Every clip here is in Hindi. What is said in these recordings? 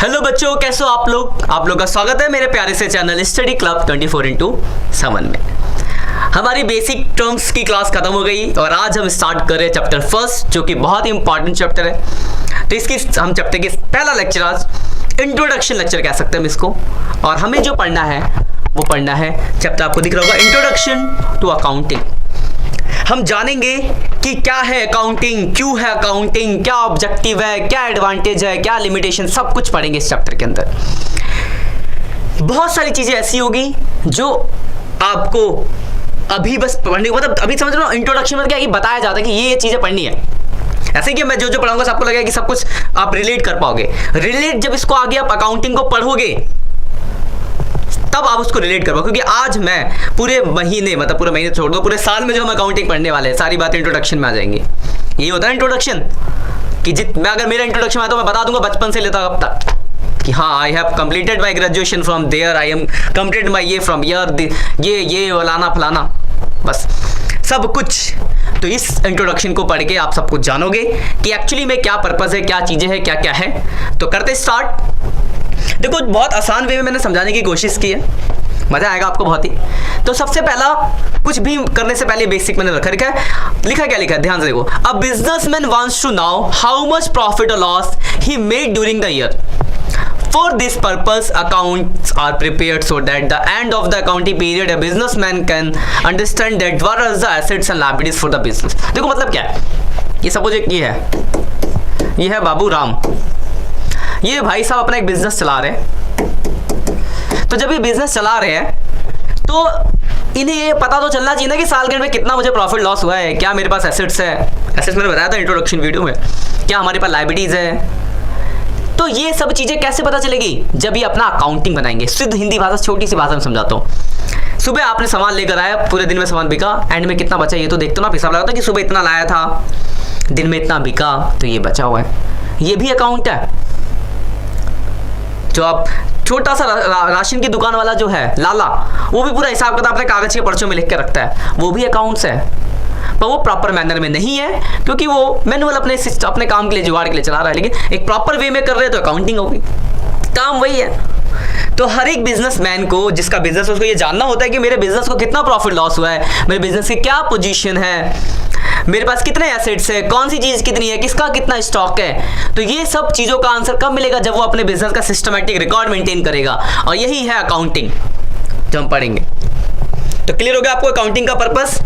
हेलो बच्चों, कैसे हो आप लोग का स्वागत है मेरे प्यारे से चैनल स्टडी क्लब 24x7 में। हमारी बेसिक टर्म्स की क्लास खत्म हो गई और आज हम स्टार्ट कर रहे हैं चैप्टर फर्स्ट, जो कि बहुत ही इंपॉर्टेंट चैप्टर है। तो इसकी हम चैप्टर की पहला लेक्चर आज इंट्रोडक्शन लेक्चर कह सकते हैं हम इसको। और हमें जो पढ़ना है वो पढ़ना है चैप्टर आपको दिख रहा होगा, इंट्रोडक्शन टू अकाउंटिंग। हम जानेंगे कि क्या है अकाउंटिंग, क्यों है अकाउंटिंग, क्या ऑब्जेक्टिव है, क्या एडवांटेज है, क्या लिमिटेशन, सब कुछ पढ़ेंगे इस चैप्टर के अंदर। बहुत सारी चीजें ऐसी होगी जो आपको अभी बस पढ़ने, मतलब अभी समझ लो इंट्रोडक्शन में क्या कि बताया जाता है कि ये चीजें पढ़नी है। ऐसे कि मैं जो पढ़ाऊंगा सबको लगेगा कि सब कुछ आप रिलेट कर पाओगे। रिलेट जब इसको आगे आप अकाउंटिंग को पढ़ोगे तब आप उसको रिलेट कर पाओ, क्योंकि आज मैं पूरे महीने छोड़ दो, पूरे साल में जो हम अकाउंटिंग पढ़ने वाले हैं सारी बातें इंट्रोडक्शन में आ जाएंगी। यही होता है इंट्रोडक्शन कि मैं अगर मेरा इंट्रोडक्शन आया तो मैं बता दूंगा बचपन से लेता अब तक कि हाँ I have completed my graduation from there, I am completed my ये फ्रॉम ईयर, ये फलाना फलाना, बस सब कुछ। तो इस इंट्रोडक्शन को पढ़ के आप सब कुछ जानोगे कि एक्चुअली में क्या पर्पस है, क्या चीजें हैं, क्या क्या है। तो करते स्टार्ट। देखो बहुत आसान वे में मैंने समझाने की कोशिश की है, मजा आएगा आपको बहुत ही। तो सबसे पहला, कुछ भी करने से पहले बेसिक मैंने लिखा है, ध्यान से देखो। A businessman wants to know how much profit और loss he made during the year. For this purpose, accounts are prepared so that the end of the accounting period, a businessman can understand that what are the assets and liabilities for the business. देखो मतलब क्या है, ये सपोज एक ये है बाबू राम, ये भाई साहब अपना एक बिजनेस चला रहे हैं। तो जब ये बिजनेस चला रहे हैं तो इन्हें ये पता तो चलना चाहिए ना कि साल के में कितना मुझे प्रॉफिट लॉस हुआ है, क्या मेरे पास एसेट्स है, एसेट्स मैंने बताया था इंट्रोडक्शन वीडियो में, क्या हमारे पास लायबिलिटीज है। तो ये सब चीजें कैसे पता चलेगी, जब ये अपना अकाउंटिंग बनाएंगे। शुद्ध हिंदी भाषा, छोटी सी भाषा में समझाता हूँ। सुबह आपने सामान लेकर आया, पूरे दिन में सामान बिका, एंड में कितना बचा ये तो देखते हो ना, हिसाब लगाता कि सुबह इतना लाया था, दिन में इतना बिका, तो ये बचा हुआ है, ये भी अकाउंट है। जो आप छोटा सा राशन की दुकान वाला जो है लाला, वो भी पूरा हिसाब किताब अपने कागज के पर्चों में लिख के रखता है, वो भी अकाउंट्स है। पर वो प्रॉपर मैनर में नहीं है, क्योंकि वो मैनुअल अपने काम के लिए, जुगाड़ के लिए चला रहा है। लेकिन एक प्रॉपर वे में कर रहे हैं तो अकाउंटिंग होगी, काम वही है। तो हर एक बिजनेसमैन को, जिसका बिजनेस, उसको ये जानना होता है कि मेरे बिजनेस को कितना प्रॉफिट लॉस हुआ है, मेरे बिजनेस की क्या पोजीशन है, मेरे पास कितने एसेट्स है, कौन सी चीज कितनी है, किसका कितना स्टॉक है। तो ये सब चीजों का आंसर कब मिलेगा, जब वो अपने बिजनेस का सिस्टमैटिक रिकॉर्ड मेंटेन करेगा, और यही है अकाउंटिंग जो हम पढ़ेंगे। तो क्लियर हो गया आपको अकाउंटिंग का पर्पस।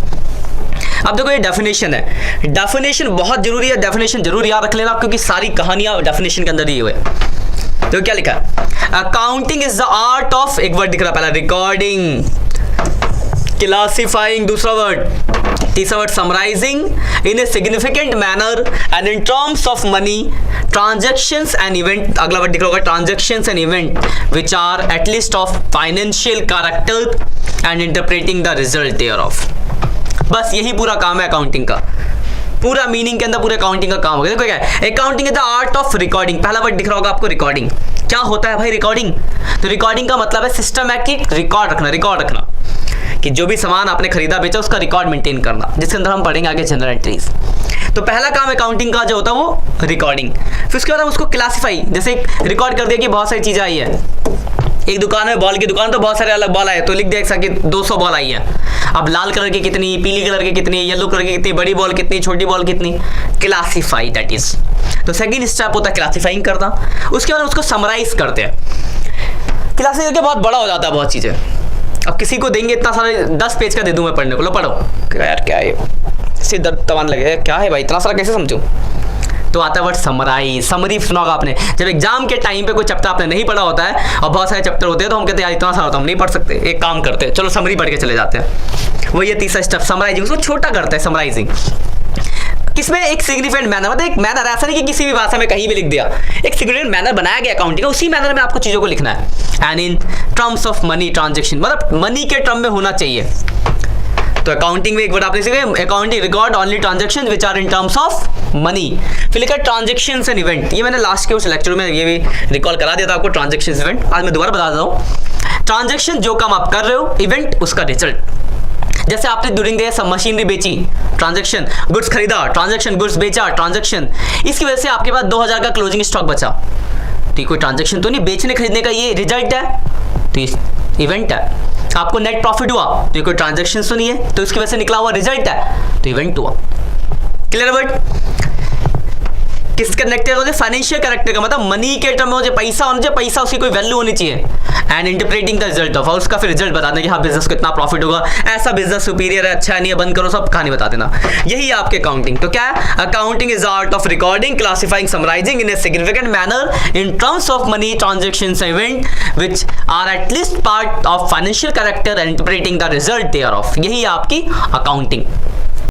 अब देखो ये डेफिनेशन है, डेफिनेशन बहुत जरूरी है, डेफिनेशन जरूर याद रख लेना, क्योंकि सारी कहानियां डेफिनेशन के अंदर ही हुए। तो क्या लिखा है, accounting is the art of, एक वर्ड दिख रहा पहला रिकॉर्डिंग, क्लासिफाइंग दूसरा वर्ड, तीसरा word summarising in a significant manner and in terms of money, transactions and event, अगला वर्ड दिख रहा होगा transactions and event which are at least of financial character and interpreting the result thereof. बस यही पूरा काम है अकाउंटिंग का, पूरा मीनिंग के अंदर पूरे अकाउंटिंग का काम होगा। देखो क्या है, accounting is the art of recording, पहला वर्ड दिख रहा होगा आपको रिकॉर्डिंग। क्या होता है भाई रिकॉर्डिंग, तो रिकॉर्डिंग का मतलब है सिस्टमैटिक रिकॉर्ड रखना, कि जो भी सामान आपने खरीदा बेचा उसका रिकॉर्ड मेंटेन करना, जिसके अंदर हम पढ़ेंगे आगे जनरल एंट्रीज। तो पहला काम अकाउंटिंग का जो होता है वो रिकॉर्डिंग। फिर उसके बाद हम उसको क्लासिफाई, जैसे रिकॉर्ड कर दिया कि बहुत सारी चीजें आई है, एक दुकान है बॉल की दुकान, तो बहुत सारे अलग बॉल आए, तो लिख दिया कि 200 बॉल आई है। अब लाल कलर की कितनी, पीली कलर की कितनी, येलो कलर की कितनी, बड़ी बॉल कितनी, छोटी बॉल कितनी, क्लासिफाई दैट इज। तो सेकंड स्टेप होता है क्लासिफाइंग करना। उसके बाद उसको समराइज करते हैं, क्लासिफाई करके बहुत बड़ा हो जाता है बहुत चीजें। अब किसी को देंगे इतना सारा, 10 पेज का दे दूं मैं पढ़ने को, लो पढ़ो, यार क्या है सीधा तवान लगे, क्या है भाई इतना सारा कैसे समझूं। तो आता है वर्ड समराइज, समरी सुना होगा आपने, जब एग्जाम के टाइम पे कोई चैप्टर आपने नहीं पढ़ा होता है और बहुत सारे चैप्टर होते हैं तो हम कहते हैं यार इतना सारा तो हम नहीं पढ़ सकते, एक काम करते हैं चलो समरी पढ़ के चले जाते हैं। वो ये तीसरा स्टेप समराइजिंग, उसको छोटा करते हैं समराइजिंग। किसमें एक सिग्निफिकेंट मैनर, मतलब एक मैनर, ऐसा नहीं कि किसी भी भाषा में कहीं भी लिख दिया, एक सिग्निफिकेंट मैनर बनाया गया अकाउंटिंग का, उसी मैनर में आपको चीजों को लिखना है। And in terms of money transaction, मतलब मनी के टर्म में होना चाहिए। तो अकाउंटिंग में एक वर्ड आपने सीखे, accounting record only transactions which are in terms of money. फिर लिखा ट्रांजैक्शंस एंड इवेंट, ये मैंने लास्ट के उस लेक्चर में ये भी रिकॉल करा दिया था आपको, ट्रांजैक्शंस इवेंट। आज मैं दोबारा बता देता हूँ, ट्रांजैक्शन जो काम आप कर रहे हो, इवेंट उसका रिजल्ट। जैसे आपने ड्यूरिंग द सब मशीनरी बेची, ट्रांजैक्शन, गुड्स खरीदा, ट्रांजैक्शन, गुड्स बेचा, ट्रांजैक्शन, इसकी वजह से आपके पास 2000 का क्लोजिंग स्टॉक बचा। तो ये कोई ट्रांजैक्शन तो नहीं, बेचने खरीदने का ये रिजल्ट है, तो ये इवेंट है। आपको नेट प्रॉफिट हुआ तो ये कोई ट्रांजैक्शन तो नहीं है, तो इसकी वजह से निकला हुआ रिजल्ट है, तो इवेंट हुआ। Clear word? किस कनेक्टेड होते? फाइनेंशियल करेक्टर का मतलब मनी के टर्म में मुझे पैसा होना चाहिए, पैसा उसकी कोई वैल्यू होनी चाहिए, and interpreting the result of, और उसका फिर रिजल्ट बता दें कि हाँ बिजनेस को इतना प्रॉफिट होगा, ऐसा बिजनेस सुपीरियर है, अच्छा नहीं है, बंद करो, सब कहानी बता देना। यही आपके अकाउंटिंग। तो क्या है? Accounting is art of recording, classifying, summarising in a significant manner in terms of money transactions event which are at least part of financial character and interpreting the result thereof. यही आपकी अकाउंटिंग।